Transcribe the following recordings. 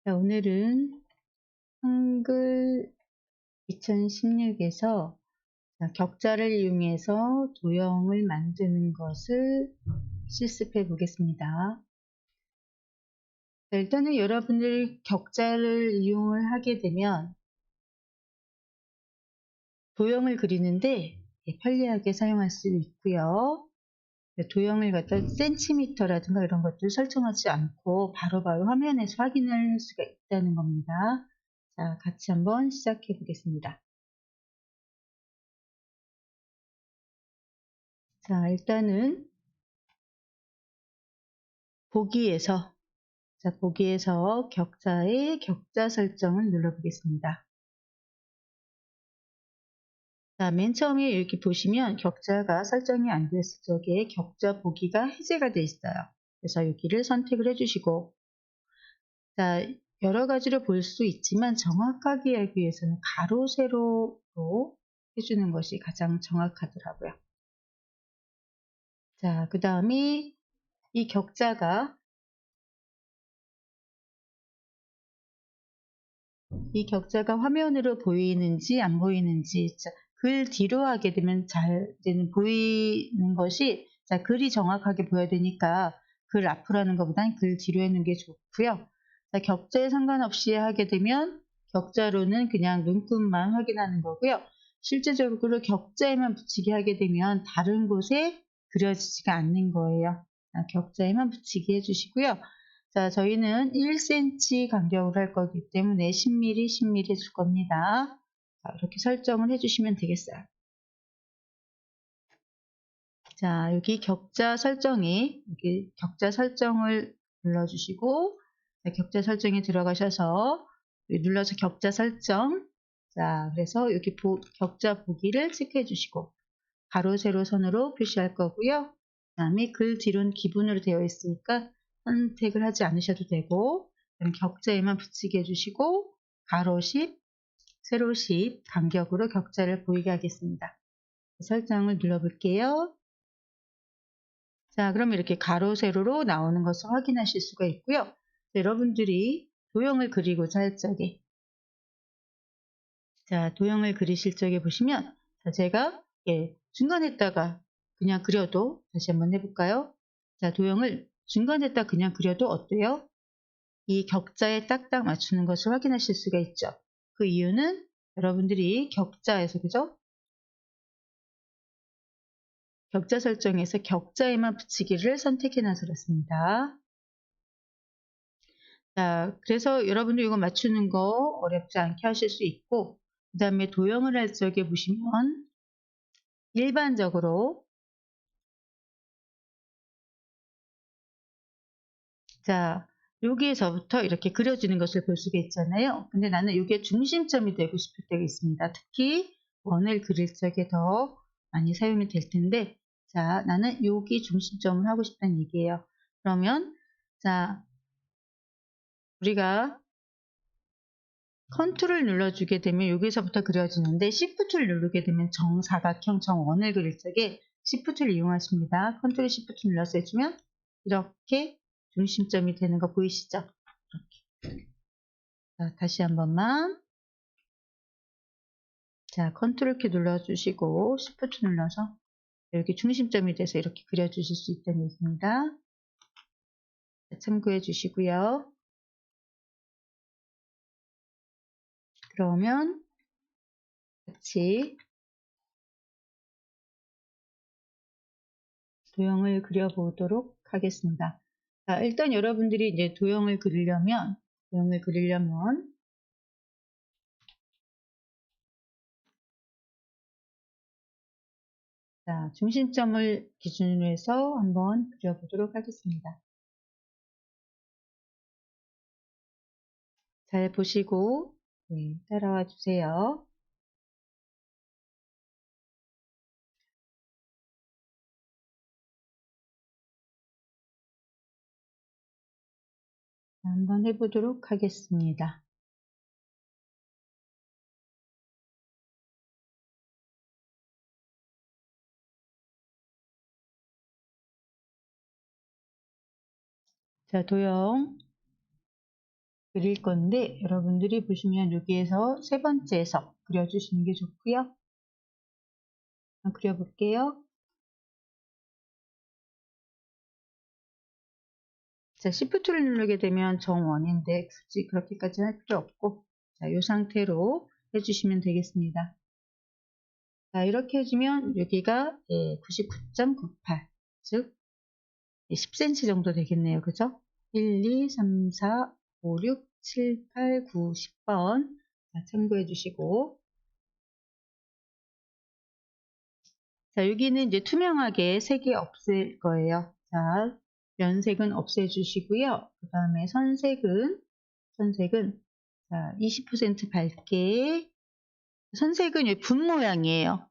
자, 오늘은 한글 2016에서 격자를 이용해서 도형을 만드는 것을 실습해 보겠습니다. 자, 일단은 여러분들 격자를 이용을 하게 되면 도형을 그리는데 편리하게 사용할 수 있고요. 도형을 갖다 센티미터라든가 이런 것들 설정하지 않고 바로바로 화면에서 확인할 수가 있다는 겁니다. 자, 같이 한번 시작해 보겠습니다. 자, 일단은 보기에서 격자의 격자 설정을 눌러보겠습니다. 자, 맨 처음에 이렇게 보시면 격자가 설정이 안 됐을 적에 격자 보기가 해제가 되어 있어요. 그래서 여기를 선택을 해주시고, 자, 여러 가지로 볼 수 있지만 정확하게 하기 위해서는 가로, 세로로 해주는 것이 가장 정확하더라고요. 자, 그 다음에 이 격자가 화면으로 보이는지 안 보이는지, 자, 글 뒤로 하게 되면 잘 보이는 것이, 자, 글이 정확하게 보여야 되니까 글 앞으로 하는 것보다는 글 뒤로 하는 게 좋고요. 자, 격자에 상관없이 하게 되면 격자로는 그냥 눈금만 확인하는 거고요. 실제적으로 격자에만 붙이게 하게 되면 다른 곳에 그려지지가 않는 거예요. 자, 격자에만 붙이게 해주시고요. 자, 저희는 1cm 간격으로 할 거기 때문에 10mm, 10mm 해줄 겁니다. 자, 이렇게 설정을 해주시면 되겠어요. 자, 여기 격자 설정을 눌러주시고, 자, 격자 설정에 들어가셔서 눌러서 격자 설정. 자, 그래서 여기 격자 보기를 체크해 주시고, 가로, 세로, 선으로 표시할 거고요. 그 다음에 글 뒤로는 기본으로 되어 있으니까 선택을 하지 않으셔도 되고, 격자에만 붙이게 해주시고, 가로 10, 세로 10 간격으로 격자를 보이게 하겠습니다. 설정을 눌러볼게요. 자, 그럼 이렇게 가로, 세로로 나오는 것을 확인하실 수가 있고요. 여러분들이 도형을 그리고자 할 적에, 자, 도형을 그리실 적에 보시면, 자, 제가 중간에다가 그냥 그려도, 다시 한번 해볼까요? 자, 도형을 중간에다 그냥 그려도 어때요? 이 격자에 딱딱 맞추는 것을 확인하실 수가 있죠. 그 이유는 여러분들이 격자에서, 그죠? 격자 설정에서 격자에만 붙이기를 선택해놔서 그렇습니다. 자, 그래서 여러분들 이거 맞추는 거 어렵지 않게 하실 수 있고, 그 다음에 도형을 할 적에 보시면 일반적으로, 자, 여기에서부터 이렇게 그려지는 것을 볼 수가 있잖아요. 근데 나는 이게 중심점이 되고 싶을 때가 있습니다. 특히 원을 그릴 적에 더 많이 사용이 될 텐데, 자, 나는 여기 중심점을 하고 싶다는 얘기예요. 그러면, 자, 우리가 컨트롤 눌러주게 되면 여기서부터 그려지는데, 시프트를 누르게 되면 정사각형, 정원을 그릴 적에 시프트를 이용하십니다. 컨트롤 시프트 눌러서 해주면 이렇게 중심점이 되는 거 보이시죠? 이렇게. 자, 다시 한 번만. 자, 컨트롤 키 눌러주시고 시프트 눌러서 이렇게 중심점이 돼서 이렇게 그려주실 수 있다는 얘기입니다. 자, 참고해 주시고요. 그러면 같이 도형을 그려보도록 하겠습니다. 자, 일단 여러분들이 이제 도형을 그리려면 자, 중심점을 기준으로 해서 한번 그려보도록 하겠습니다. 잘 보시고 따라와 주세요. 한번 해보도록 하겠습니다. 자, 도형 그릴 건데 여러분들이 보시면 여기에서 세 번째에서 그려주시는 게 좋고요. 그려볼게요. 자, Shift를 누르게 되면 정원인데 굳이 그렇게까지 할 필요 없고, 자, 이 상태로 해주시면 되겠습니다. 자, 이렇게 해주면 여기가 99.98, 즉 10cm 정도 되겠네요. 그죠? 1, 2, 3, 4, 5, 6, 7, 8, 9, 10번. 자, 참고해 주시고. 자, 여기는 이제 투명하게 색이 없을 거예요. 자, 면색은 없애주시고요. 그 다음에 선색은 자, 20% 밝게. 선색은 여기 분 모양이에요.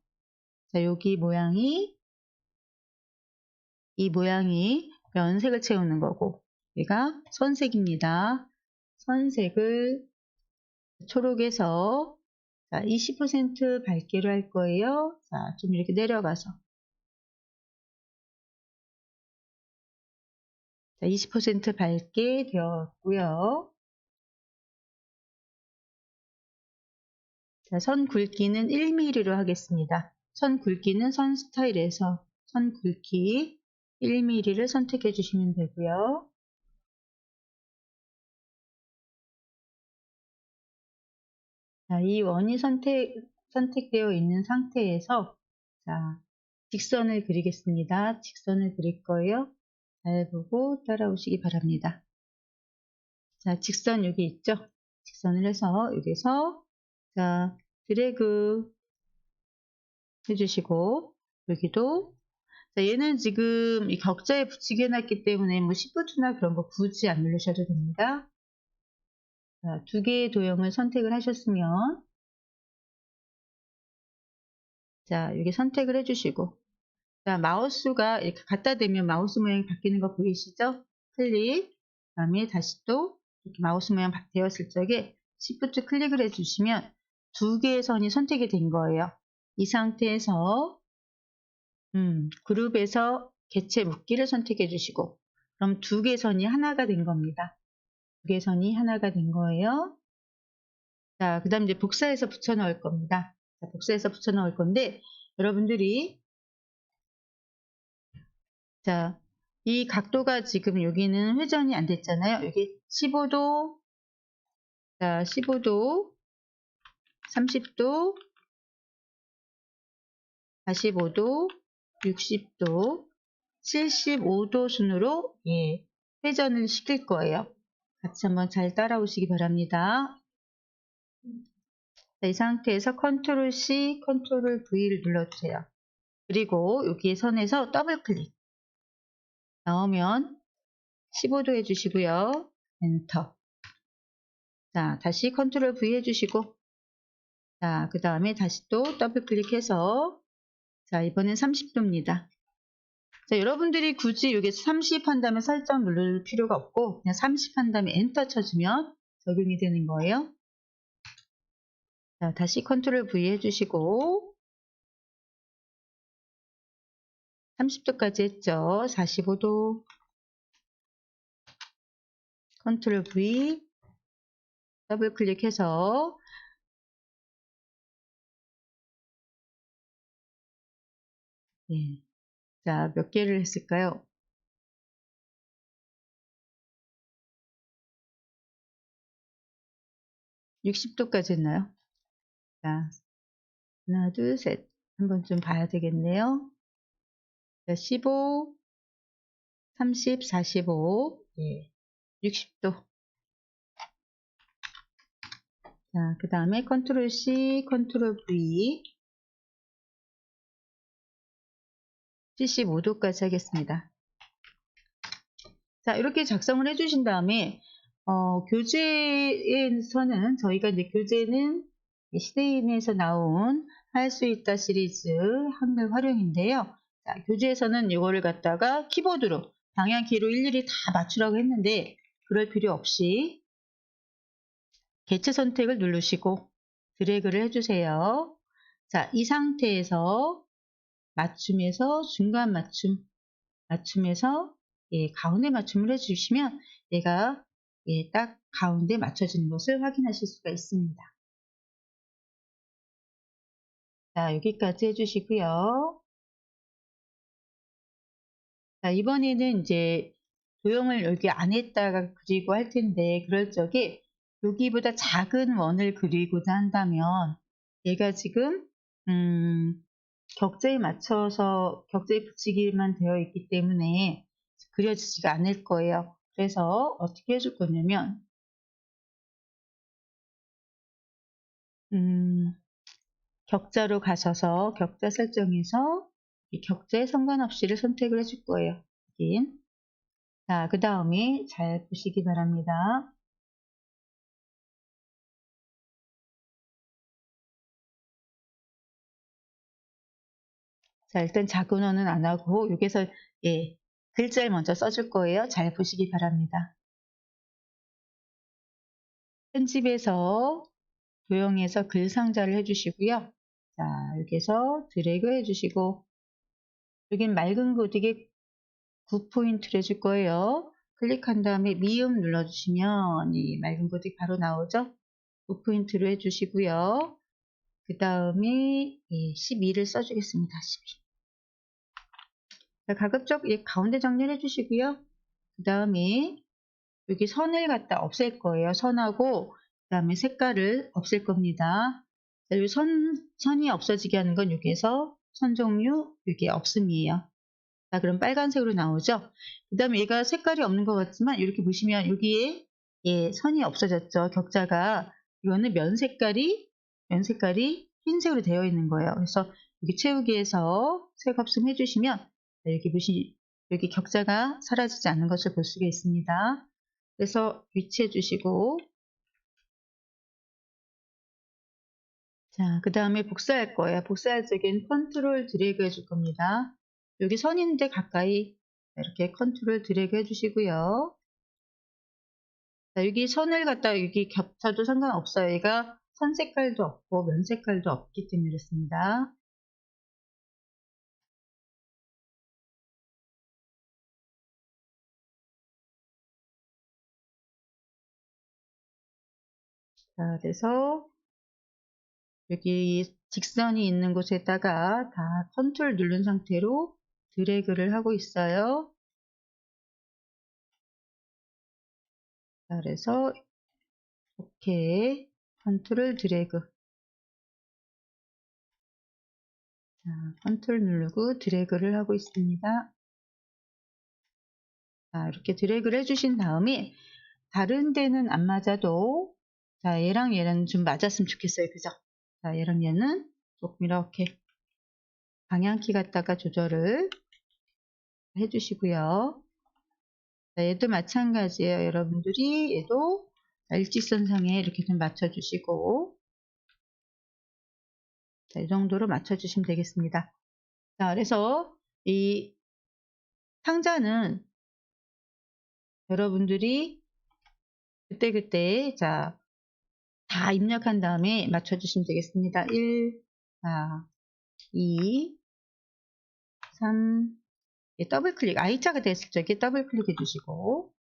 자, 여기 모양이, 이 모양이 면색을 채우는 거고, 얘가 선색입니다. 선색을 초록에서 자, 20% 밝기로 할 거예요. 자, 좀 이렇게 내려가서. 자, 20% 밝게 되었고요. 자, 선 굵기는 1mm로 하겠습니다. 선 굵기는 선 스타일에서 선 굵기 1mm를 선택해 주시면 되고요. 자, 이 원이 선택되어 있는 상태에서 자, 직선을 그리겠습니다. 직선을 그릴 거예요. 잘 보고 따라오시기 바랍니다. 자, 직선 여기 있죠? 직선을 해서 여기서 자, 드래그 해주시고 여기도 자, 얘는 지금 이 격자에 붙이게 해놨기 때문에 뭐 Shift나 그런 거 굳이 안 누르셔도 됩니다. 자, 두 개의 도형을 선택을 하셨으면 자, 여기 선택을 해주시고 자, 마우스가 이렇게 갖다 대면 마우스 모양이 바뀌는 거 보이시죠? 클릭 그 다음에 다시 또 이렇게 마우스 모양 되었을 적에 Shift 클릭을 해주시면 두 개의 선이 선택이 된 거예요. 이 상태에서 그룹에서 개체 묶기를 선택해 주시고 그럼 두 개의 선이 하나가 된 겁니다. 두 개의 선이 하나가 된 거예요. 자, 그 다음 이제 복사해서 붙여 넣을 겁니다. 자, 복사해서 붙여 넣을 건데 여러분들이 자, 이 각도가 지금 여기는 회전이 안 됐잖아요. 여기 15도, 자, 15도, 30도, 45도, 60도, 75도 순으로 예, 회전을 시킬 거예요. 같이 한번 잘 따라오시기 바랍니다. 자, 이 상태에서 컨트롤 C, 컨트롤 V를 눌러주세요. 그리고 여기 선에서 더블 클릭. 나오면 15도 해주시고요. 엔터. 자, 다시 컨트롤 V 해주시고 자, 그 다음에 다시 또 더블 클릭해서 자, 이번엔 30도입니다. 자, 여러분들이 굳이 여기서 30 한다면 설정 누를 필요가 없고 그냥 30 한다면 엔터 쳐주면 적용이 되는 거예요. 자, 다시 컨트롤 V 해주시고 30도까지 했죠. 45도 컨트롤 V 더블 클릭해서 예. 자, 몇 개를 했을까요? 60도까지 했나요? 자, 하나, 둘, 셋. 한번 좀 봐야 되겠네요. 자, 15, 30, 45, 예. 60도. 자, 그 다음에 컨트롤 C, 컨트롤 V 75도까지 하겠습니다. 자, 이렇게 작성을 해주신 다음에 교재에서는 저희가 이제 교재는 시대인에서 나온 할 수 있다 시리즈 한글 활용인데요. 자, 교재에서는 이거를 갖다가 키보드로 방향키로 일일이 다 맞추라고 했는데 그럴 필요 없이 개체 선택을 누르시고 드래그를 해주세요. 자, 이 상태에서 맞춤에서 중간 맞춤에서 예, 가운데 맞춤을 해주시면 얘가 딱 가운데 맞춰지는 것을 확인하실 수가 있습니다. 자, 여기까지 해주시고요. 자, 이번에는 이제 도형을 여기 안에다가 그리고 할 텐데, 그럴 적에 여기보다 작은 원을 그리고자 한다면 얘가 지금 격자에 맞춰서 격자에 붙이기만 되어 있기 때문에 그려지지가 않을 거예요. 그래서 어떻게 해줄 거냐면 격자로 가셔서 격자 설정에서 이 격자에 상관없이를 선택을 해줄 거예요. 여긴. 자, 그 다음에 잘 보시기 바랍니다. 자, 일단 작은 원은 안 하고 여기서 글자를 먼저 써줄 거예요. 잘 보시기 바랍니다. 편집에서 도형에서 글 상자를 해주시고요. 자, 여기서 드래그 해주시고 여긴 맑은 고딕에 9포인트를 해줄 거예요. 클릭한 다음에 미음 눌러주시면 이 맑은 고딕 바로 나오죠. 9포인트로 해주시고요. 그 다음에 12를 써주겠습니다. 12. 자, 가급적 가운데 정리를 해주시고요. 그 다음에 여기 선을 갖다 없앨 거예요. 선하고 그 다음에 색깔을 없앨 겁니다. 자, 이 선이 없어지게 하는 건 여기에서 선 종류 이게 없음이에요. 자, 그럼 빨간색으로 나오죠. 그 다음에 얘가 색깔이 없는 것 같지만 이렇게 보시면 여기에 선이 없어졌죠. 격자가. 이거는 면 색깔이 흰색으로 되어 있는 거예요. 그래서 여기 채우기에서 색 없음 해주시면 여기 격자가 사라지지 않는 것을 볼 수가 있습니다. 그래서 위치해 주시고 자, 그 다음에 복사할 거예요. 복사할 적엔 컨트롤 드래그 해줄 겁니다. 여기 선인데 가까이 이렇게 컨트롤 드래그 해주시고요. 자, 여기 선을 갖다 여기 겹쳐도 상관없어요. 얘가 선 색깔도 없고 면 색깔도 없기 때문에 그렇습니다. 자, 그래서 여기 직선이 있는 곳에다가 다 컨트롤 누른 상태로 드래그를 하고 있어요. 자, 그래서 이렇게 컨트롤 드래그 자, 컨트롤 누르고 드래그를 하고 있습니다. 자, 이렇게 드래그를 해주신 다음에 다른 데는 안 맞아도 자, 얘랑 얘랑 좀 맞았으면 좋겠어요. 그죠? 자, 얘랑 얘는 조금 이렇게 방향키 갖다가 조절을 해주시고요. 자, 얘도 마찬가지예요. 여러분들이 얘도 일직선상에 이렇게 좀 맞춰주시고 자, 이 정도로 맞춰주시면 되겠습니다. 자, 그래서 이 상자는 여러분들이 그때그때 자, 다 입력한 다음에 맞춰주시면 되겠습니다. 1, 4, 2, 3, 더블 클릭, I자가 됐을 적에 더블 클릭해 주시고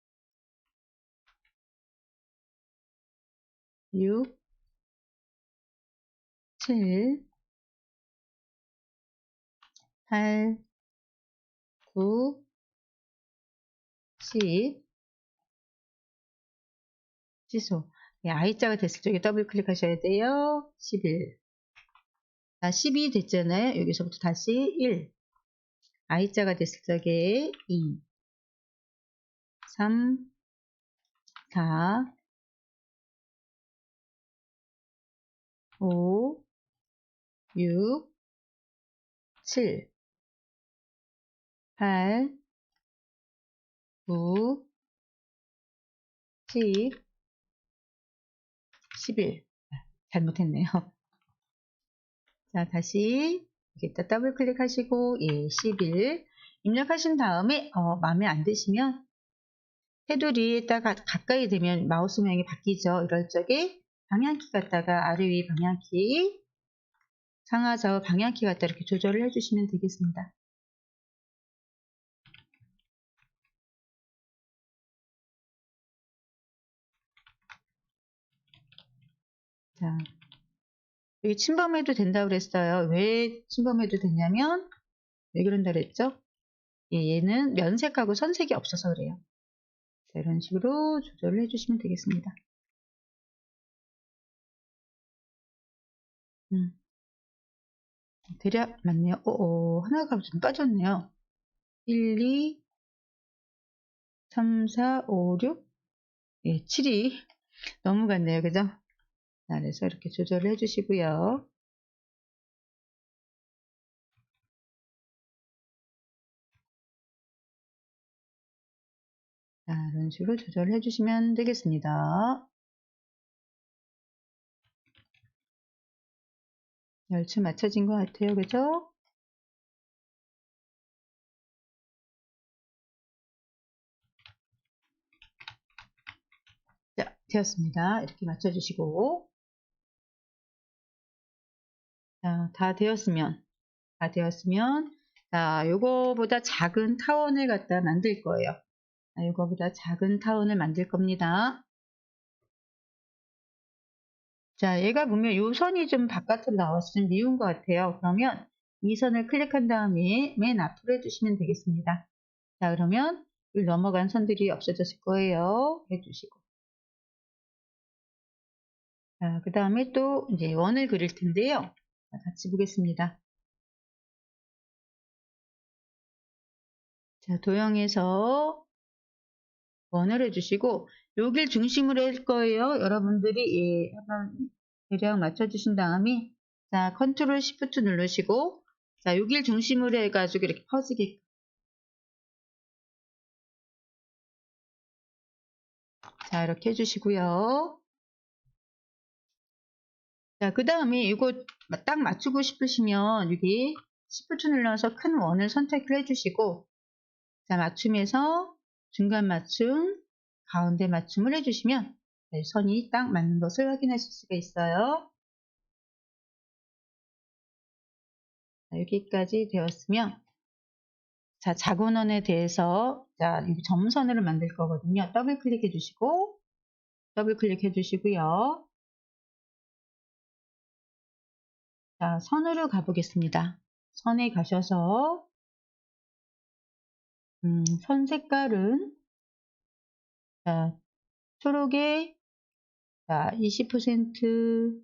6, 7, 8, 9, 10, 취소. I자가 됐을 적에 더블 클릭하셔야 돼요. 11. 자, 12 됐잖아요. 여기서부터 다시 1. I자가 됐을 적에 2, 3, 4, 5, 6, 7, 8, 9, 10, 11. 잘못했네요. 자, 다시 여기다 더블 클릭하시고 11 입력하신 다음에 마음에 안 드시면 테두리에다가 가까이 되면 마우스 모양이 바뀌죠. 이럴 적에 방향키 갖다가 아래 위 방향키 상하 좌우 방향키 갖다 이렇게 조절을 해주시면 되겠습니다. 자, 여기 침범해도 된다고 그랬어요. 왜 침범해도 되냐면, 왜 그런다 그랬죠? 얘는 면색하고 선색이 없어서 그래요. 자, 이런 식으로 조절을 해주시면 되겠습니다. 대략 맞네요. 하나가 좀 빠졌네요. 1, 2, 3, 4, 5, 6, 예, 7이 넘어갔네요. 그죠? 자, 그래서 이렇게 조절을 해주시고요. 자, 이런 식으로 조절을 해주시면 되겠습니다. 얼추 맞춰진 것 같아요. 그죠? 자, 되었습니다. 이렇게 맞춰주시고. 자, 다 되었으면, 자, 요거보다 작은 타원을 갖다 만들 거예요. 자, 요거보다 작은 타원을 만들 겁니다. 자, 얘가 보면 요 선이 좀 바깥으로 나와서 좀 미운 것 같아요. 그러면 이 선을 클릭한 다음에 맨 앞으로 해주시면 되겠습니다. 자, 그러면 이 넘어간 선들이 없어졌을 거예요. 해주시고. 자, 그 다음에 또 이제 원을 그릴 텐데요. 자, 같이 보겠습니다. 자, 도형에서 원을 해주시고, 여길 중심으로 할 거예요. 여러분들이, 예, 한번 대략 맞춰주신 다음에, 자, 컨트롤 시프트 누르시고, 자, 여길 중심으로 해가지고 이렇게 퍼지게. 자, 이렇게 해주시고요. 자, 그 다음에 이거 딱 맞추고 싶으시면 여기 시프트 눌러서 큰 원을 선택을 해주시고, 자, 맞춤에서 중간 맞춤, 가운데 맞춤을 해주시면 네, 선이 딱 맞는 것을 확인하실 수가 있어요. 자, 여기까지 되었으면, 자, 작은원에 대해서, 자, 여기 점선으로 만들 거거든요. 더블 클릭해 주시고, 더블 클릭해 주시고요. 자, 선으로 가보겠습니다. 선에 가셔서, 선 색깔은, 자, 초록에, 자, 20%,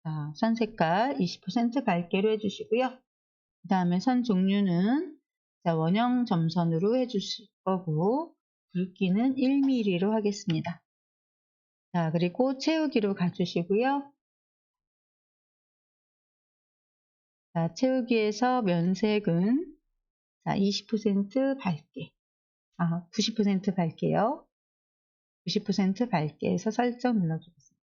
자, 선 색깔 20% 밝게로 해주시고요. 그 다음에 선 종류는, 자, 원형 점선으로 해주실 거고, 굵기는 1mm로 하겠습니다. 자, 그리고 채우기로 가주시고요. 자, 채우기에서 면색은, 자, 20% 밝게, 90% 밝게요. 90% 밝게 해서 설정 눌러주겠습니다.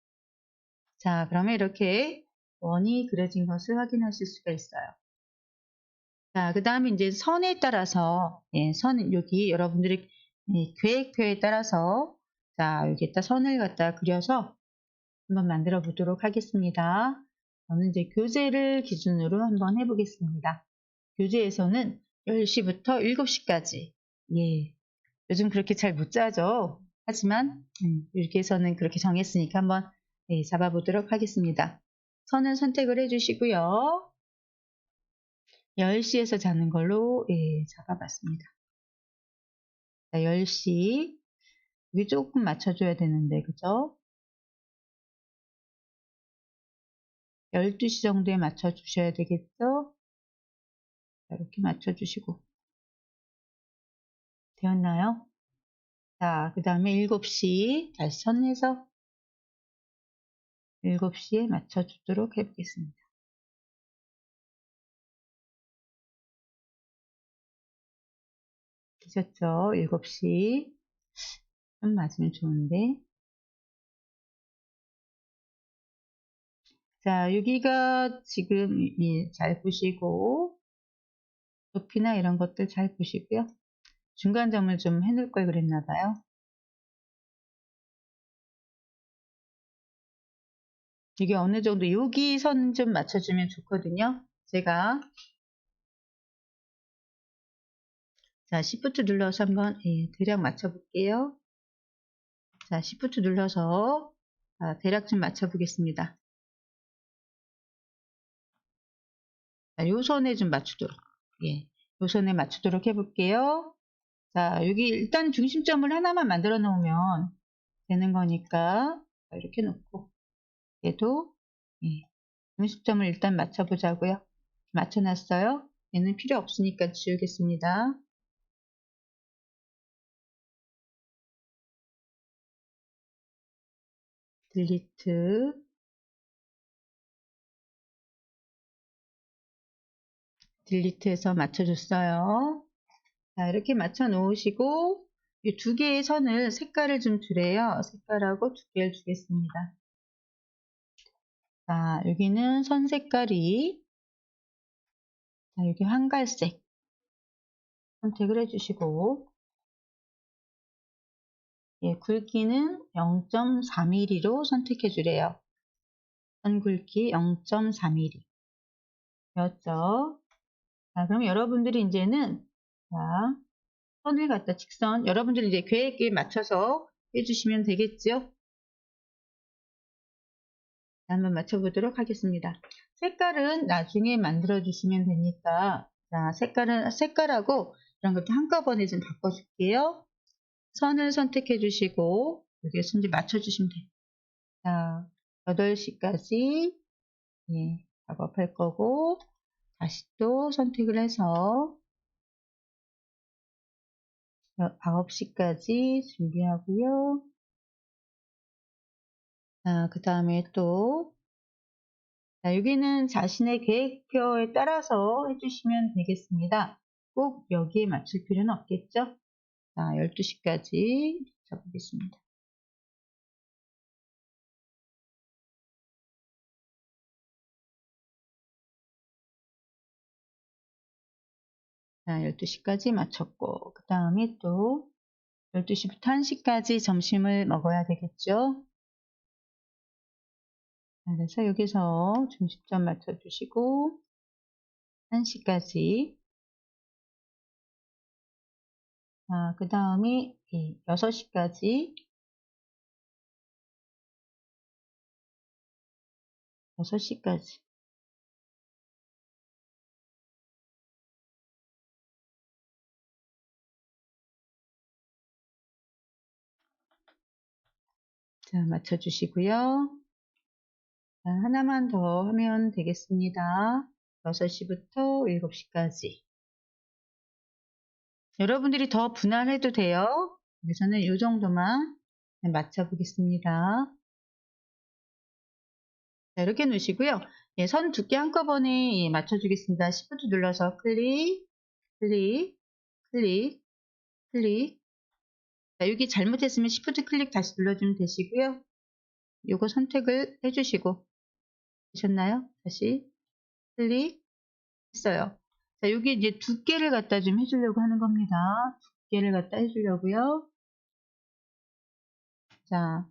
자, 그러면 이렇게 원이 그려진 것을 확인하실 수가 있어요. 자, 그 다음에 이제 선에 따라서, 예, 선, 여기 여러분들이 계획표에 따라서, 자, 여기에다 선을 갖다 그려서 한번 만들어 보도록 하겠습니다. 저는 이제 교재를 기준으로 한번 해보겠습니다. 교재에서는 10시부터 7시까지, 예, 요즘 그렇게 잘 못 짜죠. 하지만, 여기에서는 그렇게 정했으니까 한번 예, 잡아보도록 하겠습니다. 선을 선택을 해주시고요. 10시에서 자는 걸로 예, 잡아봤습니다. 자, 10시. 여기 조금 맞춰줘야 되는데, 그죠? 12시 정도에 맞춰주셔야 되겠죠? 자, 이렇게 맞춰주시고. 되었나요? 자, 그 다음에 7시 다시 선에서 7시에 맞춰주도록 해보겠습니다. 되셨죠? 7시. 좀 맞으면 좋은데. 자, 여기가 지금 잘 보시고, 높이나 이런 것들 잘 보시고요. 중간점을 좀 해놓을 걸 그랬나 봐요. 이게 어느 정도 여기 선 좀 맞춰주면 좋거든요. 제가 자, Shift 눌러서 한번 예, 대략 맞춰볼게요. 자, Shift 눌러서 대략 좀 맞춰보겠습니다. 자, 요 선에 좀 맞추도록. 예. 요 선에 맞추도록 해볼게요. 자, 여기 일단 중심점을 하나만 만들어 놓으면 되는 거니까 이렇게 놓고 얘도 예, 중심점을 일단 맞춰보자고요. 맞춰놨어요. 얘는 필요 없으니까 지우겠습니다. 딜리트 딜리트해서 맞춰줬어요. 자, 이렇게 맞춰 놓으시고 이 두 개의 선을 색깔을 좀 주래요. 색깔하고 두 개를 주겠습니다. 자, 여기는 선 색깔이 자, 여기 황갈색 선택을 해주시고 예, 굵기는 0.4mm로 선택해 주래요. 선 굵기 0.4mm 였죠. 자, 그럼 여러분들이 이제는 자, 선을 갖다 직선 여러분들이 이제 계획에 맞춰서 해주시면 되겠죠. 한번 맞춰보도록 하겠습니다. 색깔은 나중에 만들어 주시면 되니까 자, 색깔하고 이런 것도 한꺼번에 좀 바꿔줄게요. 선을 선택해 주시고 여기에서 이제 맞춰 주시면 돼요. 자, 8시까지 예, 작업할 거고 다시 또 선택을 해서 9시까지 준비하고요. 그 다음에 또 자, 여기는 자신의 계획표에 따라서 해주시면 되겠습니다. 꼭 여기에 맞출 필요는 없겠죠? 자, 12시까지 잡보겠습니다. 자, 12시까지 맞췄고, 그 다음에 또 12시부터 1시까지 점심을 먹어야 되겠죠? 자, 그래서 여기서 중심점 맞춰주시고, 1시까지. 자, 그 다음에 6시까지. 6시까지. 자, 맞춰주시고요. 자, 하나만 더 하면 되겠습니다. 6시부터 7시까지. 여러분들이 더 분할해도 돼요. 여기서는 이 정도만 맞춰보겠습니다. 자, 이렇게 놓으시고요. 예, 선 두께 한꺼번에 예, 맞춰주겠습니다. Shift 눌러서 클릭, 클릭, 클릭, 클릭. 자, 여기 잘못했으면 Shift 클릭 다시 눌러주면 되시고요. 요거 선택을 해주시고 되셨나요? 다시 클릭 했어요. 자, 여기 이제 두께를 갖다 좀 해주려고 하는 겁니다. 두께를 갖다 해주려고요. 자,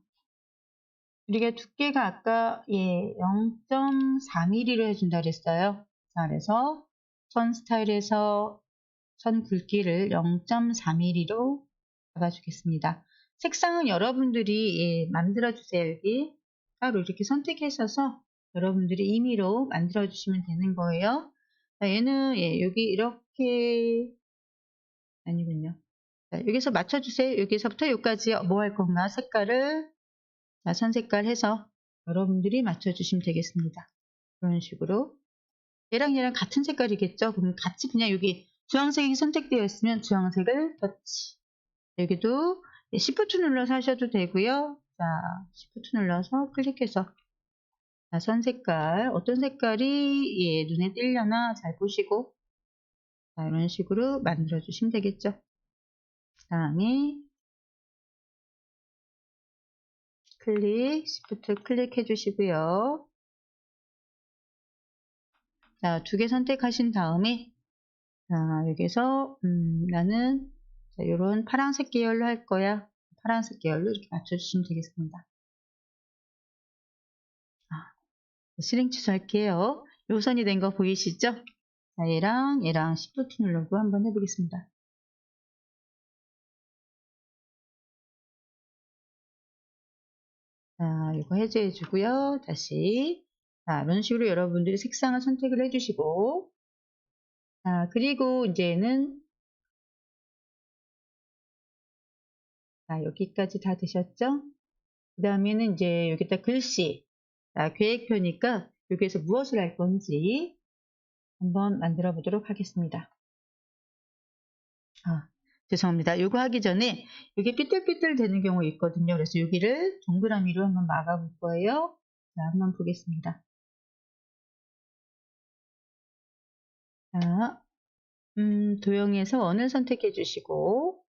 우리가 두께가 아까 예, 0.4mm로 해준다 그랬어요. 자, 그래서 선 스타일에서 선 굵기를 0.4mm로 잡아주겠습니다. 색상은 여러분들이 예, 만들어 주세요. 여기 따로 이렇게 선택하셔서 여러분들이 임의로 만들어 주시면 되는 거예요. 자, 얘는 예, 여기 이렇게 아니군요. 자, 여기서 맞춰주세요. 여기서부터 여기까지 뭐 할 건가 색깔을 자, 선 색깔 해서 여러분들이 맞춰주시면 되겠습니다. 그런 식으로 얘랑 같은 색깔이겠죠? 그럼 같이 그냥 여기 주황색이 선택되어 있으면 주황색을 터치. 여기도 Shift 눌러서 하셔도 되고요. 자, Shift 눌러서 클릭해서 자, 선 색깔 어떤 색깔이 예, 눈에 띄려나 잘 보시고 자, 이런 식으로 만들어 주시면 되겠죠. 그 다음에 클릭, Shift 클릭해 주시고요. 자, 두 개 선택하신 다음에 자, 여기서 나는 이런 파란색 계열로 할 거야. 파란색 계열로 이렇게 맞춰주시면 되겠습니다. 실행 취소할게요. 요선이 된 거 보이시죠? 자, 얘랑 Shift 누르고 한번 해보겠습니다. 자, 이거 해제해 주고요. 다시. 자, 이런 식으로 여러분들이 색상을 선택을 해 주시고, 자, 그리고 이제는, 자, 여기까지 다 되셨죠? 그 다음에는 이제 여기다 글씨. 자, 계획표니까 여기에서 무엇을 할 건지 한번 만들어 보도록 하겠습니다. 죄송합니다. 이거 하기 전에 이게 삐뚤삐뚤 되는 경우 있거든요. 그래서 여기를 동그라미로 한번 막아 볼 거예요. 자, 한번 보겠습니다. 자, 도형에서 원을 선택해 주시고,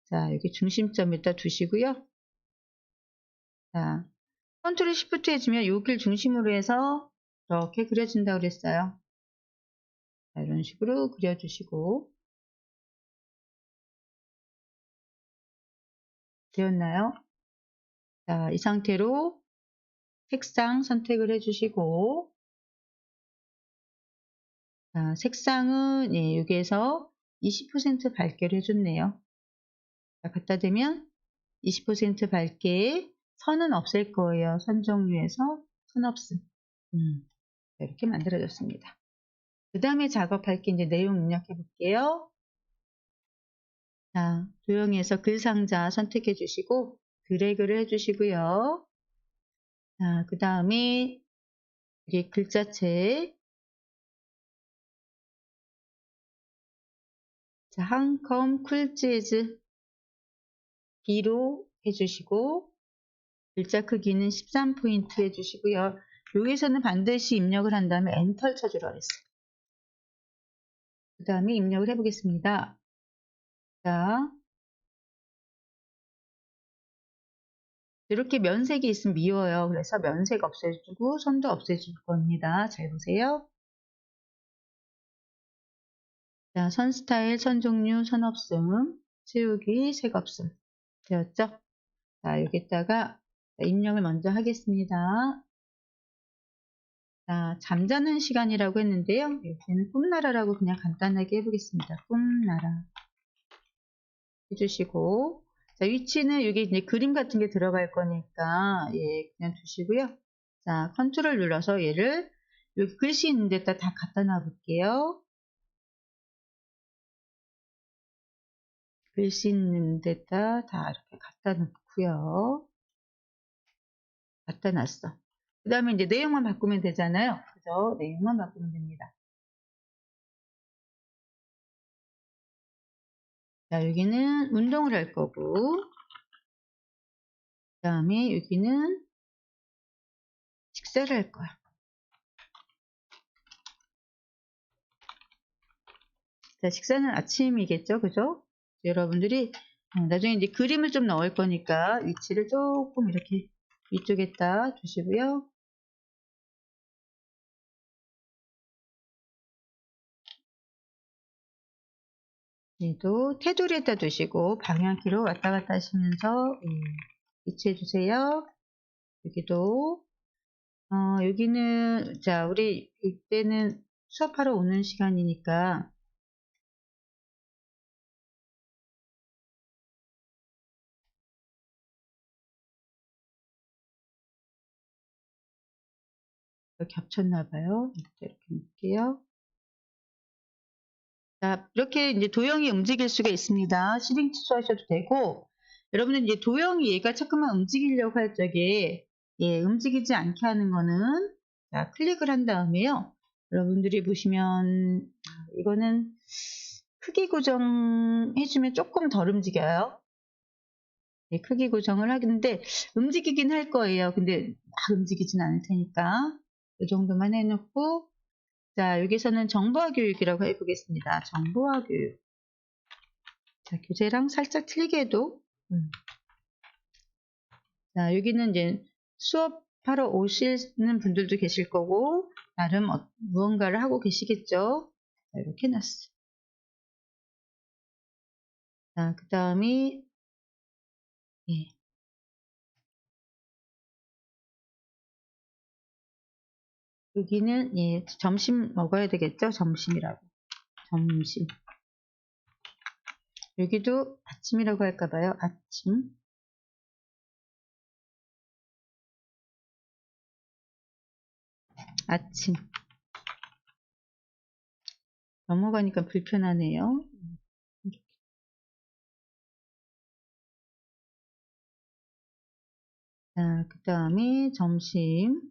자, 여기 중심점에다 두시고요. 자, 컨트롤 시프트 해주면 여기를 중심으로 해서 이렇게 그려진다고 그랬어요. 자, 이런 식으로 그려주시고, 되었나요? 자, 이 상태로 색상 선택을 해주시고, 자, 색상은 예, 여기에서 20% 밝게를 해줬네요. 자, 갖다 대면 20% 밝게 선은 없앨 거예요. 선 종류에서 선 없음. 이렇게 만들어졌습니다. 그 다음에 작업할 게 이제 내용 입력해 볼게요. 자, 도형에서 글 상자 선택해 주시고 드래그를 해 주시고요. 자, 그 다음에 여기 글자체. 자, 한컴 쿨재즈 B로 해주시고 글자 크기는 13포인트 해주시고요. 여기서는 반드시 입력을 한 다음에 엔터를 쳐주라고 했어요. 그 다음에 입력을 해보겠습니다. 자, 이렇게 면색이 있으면 미워요. 그래서 면색 없애주고 선도 없애줄 겁니다. 잘 보세요. 자, 선 스타일, 선 종류, 선 없음, 채우기, 색 없음 되었죠? 자, 여기다가 입력을 먼저 하겠습니다. 자, 잠자는 시간이라고 했는데요. 여기는 꿈나라라고 그냥 간단하게 해보겠습니다. 꿈나라 해주시고, 자, 위치는 여기 이제 그림 같은 게 들어갈 거니까 예, 그냥 두시고요. 자, 컨트롤 눌러서 얘를 여기 글씨 있는 데다 다 갖다 놔 볼게요. 글씨 있는 데다 다 이렇게 갖다 놓고요. 갖다 놨어. 그 다음에 이제 내용만 바꾸면 되잖아요. 그죠? 내용만 바꾸면 됩니다. 자, 여기는 운동을 할 거고, 그 다음에 여기는 식사를 할 거야. 자, 식사는 아침이겠죠? 그죠? 여러분들이 나중에 이제 그림을 좀 넣을 거니까 위치를 조금 이렇게 위쪽에다 두시고요. 얘도 테두리에다 두시고 방향키로 왔다 갔다 하시면서 위치해 주세요. 여기도 여기는 자 우리 이때는 수업하러 오는 시간이니까 겹쳤나 봐요. 이렇게 놓을게요. 자, 이렇게 이제 도형이 움직일 수가 있습니다. 실행 취소하셔도 되고, 여러분은 이제 도형이 얘가 자꾸만 움직이려고 할 적에, 예, 움직이지 않게 하는 거는, 자, 클릭을 한 다음에요. 여러분들이 보시면, 이거는 크기 고정해주면 조금 덜 움직여요. 예, 크기 고정을 하는데, 움직이긴 할 거예요. 근데 막 움직이진 않을 테니까, 이 정도만 해놓고, 자, 여기서는 정보화 교육이라고 해보겠습니다. 정보화 교육. 자, 교재랑 살짝 틀리게 해도. 자, 여기는 이제 수업하러 오시는 분들도 계실 거고, 나름 무언가를 하고 계시겠죠? 자, 이렇게 해놨어. 자, 그 다음에, 예. 여기는, 예, 점심 먹어야 되겠죠? 점심이라고. 점심. 여기도 아침이라고 할까봐요. 아침. 아침. 넘어가니까 불편하네요. 자, 그 다음에 점심.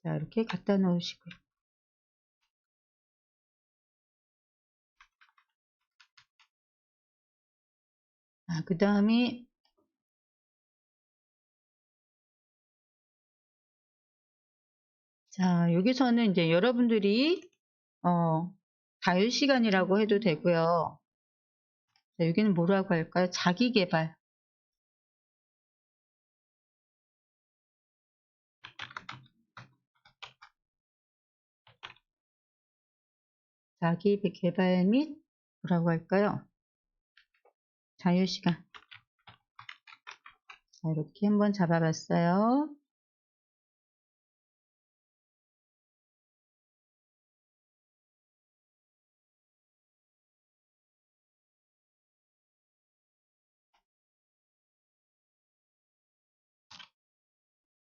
자, 이렇게 갖다 놓으시고요. 자, 그 다음에 자, 여기서는 이제 여러분들이 자유시간이라고 해도 되고요. 자, 여기는 뭐라고 할까요? 자기계발. 자기계발 및 뭐라고 할까요? 자유시간. 자, 이렇게 한번 잡아봤어요.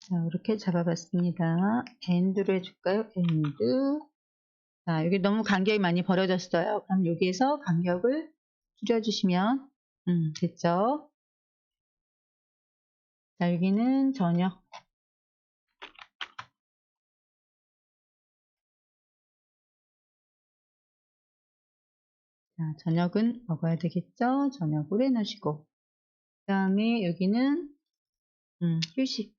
자, 이렇게 잡아봤습니다. 엔드로 해줄까요? 엔드. 자, 여기 너무 간격이 많이 벌어졌어요. 그럼 여기에서 간격을 줄여주시면 됐죠? 자, 여기는 저녁. 자, 저녁은 먹어야 되겠죠? 저녁을 해놓으시고. 그 다음에 여기는 휴식.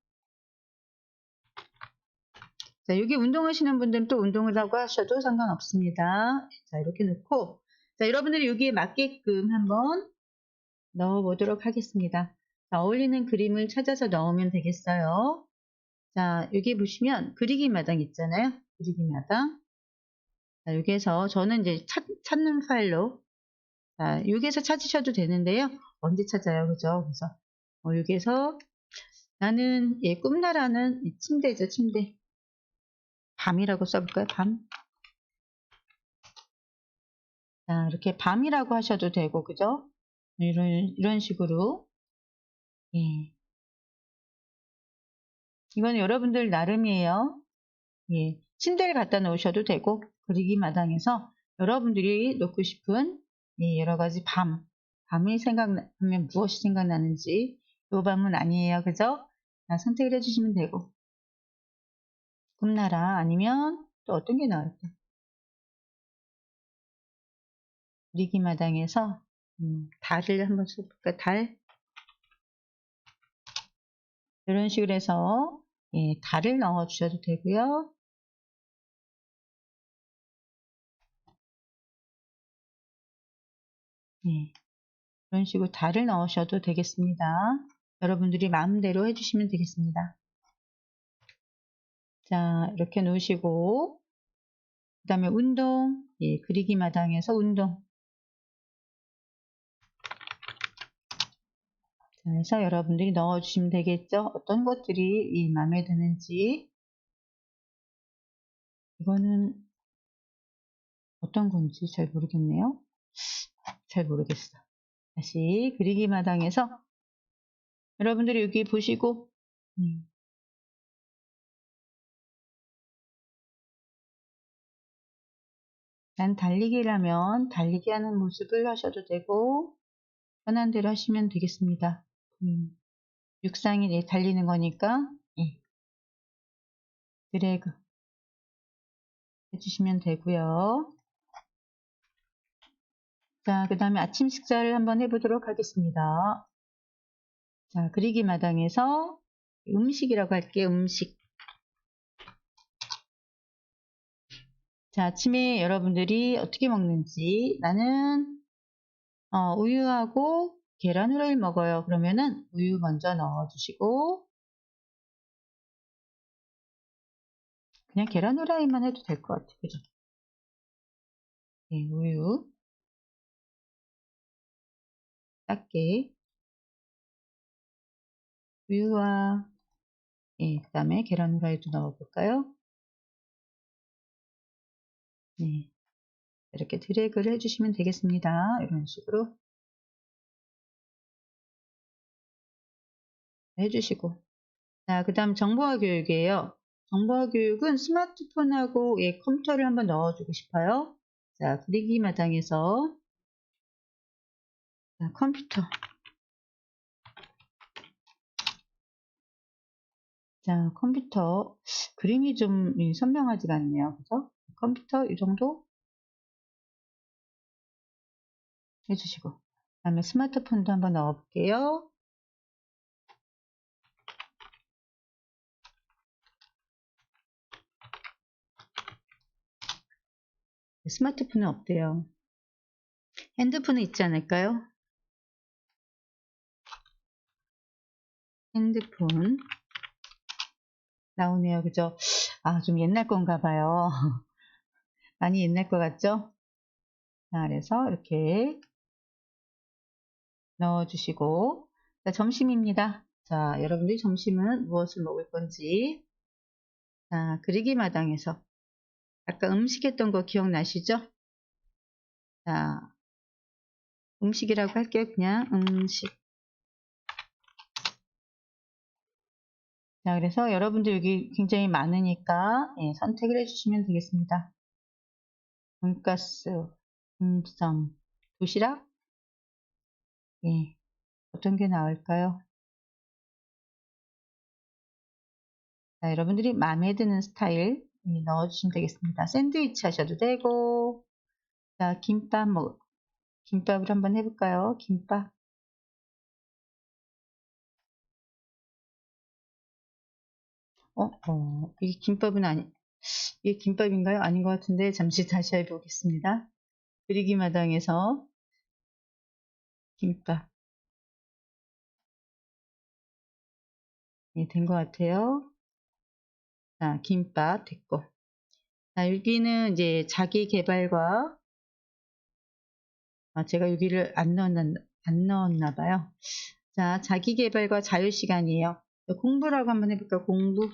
자, 여기 운동하시는 분들은 또 운동이라고 하셔도 상관없습니다. 자, 이렇게 넣고, 자, 여러분들이 여기에 맞게끔 한번 넣어 보도록 하겠습니다. 자, 어울리는 그림을 찾아서 넣으면 되겠어요. 자, 여기 보시면 그리기 마당 있잖아요. 그리기 마당. 자, 여기에서 저는 이제 찾는 파일로, 자, 여기에서 찾으셔도 되는데요. 언제 찾아요? 그죠? 그래서, 여기에서 나는, 꿈나라는 침대죠, 침대. 밤이라고 써볼까요? 밤. 자, 이렇게 밤이라고 하셔도 되고, 그죠? 이런 식으로. 예. 이건 여러분들 나름이에요. 예. 침대를 갖다 놓으셔도 되고, 그리기 마당에서 여러분들이 놓고 싶은 여러 가지 밤이 생각나면 무엇이 생각나는지, 요 밤은 아니에요. 그죠? 자, 선택을 해주시면 되고, 꿈나라 아니면 또 어떤 게 나올까요? 그리기 마당에서 달을 한번 써볼까? 달. 이런 식으로 해서 달을 넣어 주셔도 되고요. 이런 식으로 달을 넣으셔도 되겠습니다. 여러분들이 마음대로 해주시면 되겠습니다. 자, 이렇게 놓으시고 그 다음에 운동, 그리기 마당에서 운동. 자, 해서 여러분들이 넣어주시면 되겠죠. 어떤 것들이 마음에 드는지. 이거는 어떤 건지 잘 모르겠네요. 잘 모르겠어. 다시 그리기 마당에서 여러분들이 여기 보시고 난 달리기라면 달리기 하는 모습을 하셔도 되고 편한 대로 하시면 되겠습니다. 육상이 달리는 거니까 드래그 해주시면 되고요. 자, 그 다음에 아침 식사를 한번 해보도록 하겠습니다. 자, 그리기 마당에서 음식이라고 할게요. 음식. 자, 아침에 여러분들이 어떻게 먹는지 나는 우유하고 계란 후라이를 먹어요. 그러면은 우유 먼저 넣어주시고 그냥 계란 후라이만 해도 될 것 같아요. 그죠? 우유 작게 우유와 그 다음에 계란 후라이도 넣어볼까요? 이렇게 드래그를 해주시면 되겠습니다. 이런 식으로 해주시고 자, 그 다음 정보화 교육이에요. 정보화 교육은 스마트폰하고 컴퓨터를 한번 넣어주고 싶어요. 자, 그리기 마당에서 자, 컴퓨터. 자, 컴퓨터. 그림이 좀 선명하지가 않네요. 그죠? 컴퓨터 이 정도 해주시고. 그 다음에 스마트폰도 한번 넣어볼게요. 스마트폰은 없대요. 핸드폰은 있지 않을까요? 핸드폰 나오네요. 그죠? 아, 좀 옛날 건가 봐요. 많이 옛날 것 같죠? 자, 그래서 이렇게 넣어주시고. 자, 점심입니다. 자, 여러분들이 점심은 무엇을 먹을 건지. 자, 그리기 마당에서 아까 음식 했던 거 기억나시죠? 자, 음식이라고 할게요. 그냥 음식. 자, 그래서 여러분들 여기 굉장히 많으니까 선택을 해주시면 되겠습니다. 돈가스, dimsum, 도시락? 어떤 게 나올까요? 자, 여러분들이 마음에 드는 스타일 넣어주시면 되겠습니다. 샌드위치 하셔도 되고, 자, 김밥 김밥을 한번 해볼까요? 김밥. 이게 김밥은 이게 김밥인가요? 아닌 것 같은데, 잠시 다시 해보겠습니다. 그리기 마당에서 김밥. 된 것 같아요. 자, 김밥 됐고. 자, 여기는 이제 자기 개발과, 제가 여기를 안 넣었나 봐요. 자, 자기 개발과 자유 시간이에요. 공부라고 한번 해볼까요? 공부.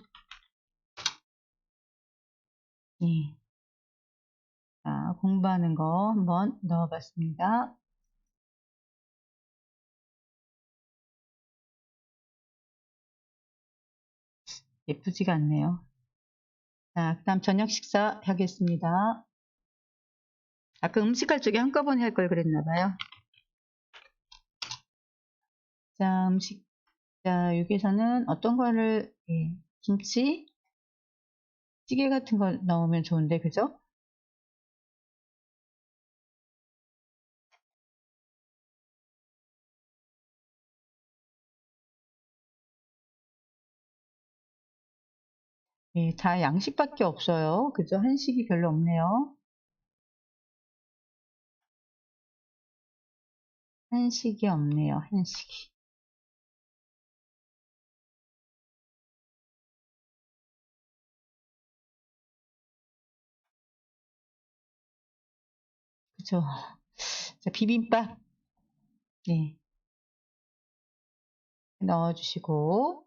자, 공부하는 거 한번 넣어봤습니다. 예쁘지가 않네요. 자, 그 다음 저녁 식사 하겠습니다. 아까 음식할 적에 한꺼번에 할 걸 그랬나 봐요. 자, 자, 여기서는 어떤 거를, 김치, 찌개 같은 거 넣으면 좋은데, 그죠? 다 양식밖에 없어요. 그죠? 한식이 별로 없네요. 한식이 없네요. 한식이. 그죠? 자, 비빔밥. 네. 넣어주시고.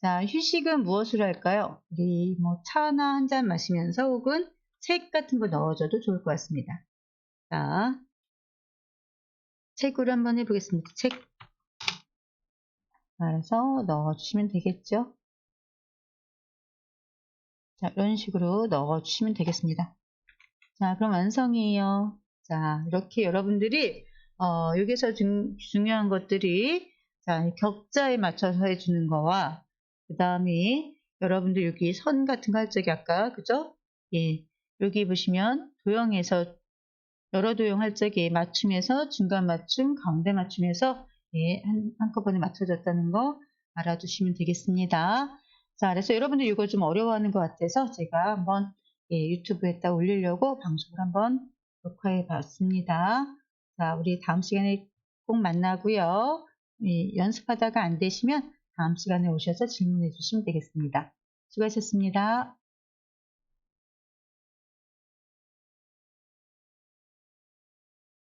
자, 휴식은 무엇으로 할까요? 우리 뭐 차나 한 잔 마시면서 혹은 책 같은 거 넣어줘도 좋을 것 같습니다. 자, 책으로 한번 해보겠습니다. 책. 그래서 넣어주시면 되겠죠? 자, 이런 식으로 넣어주시면 되겠습니다. 자, 그럼 완성이에요. 자, 이렇게 여러분들이 여기서 중요한 것들이 자, 격자에 맞춰서 해주는 거와 그 다음에 여러분들 여기 선 같은 거 할 적에 아까 그죠? 여기 보시면 도형에서 여러 도형 할 적에 맞춤에서 중간 맞춤, 가운데 맞춤에서 한꺼번에 맞춰졌다는 거 알아두시면 되겠습니다. 자, 그래서 여러분들 이거 좀 어려워하는 것 같아서 제가 한번 유튜브에다 올리려고 방송을 한번 녹화해 봤습니다. 자, 우리 다음 시간에 꼭 만나고요. 연습하다가 안 되시면 다음 시간에 오셔서 질문해 주시면 되겠습니다. 수고하셨습니다.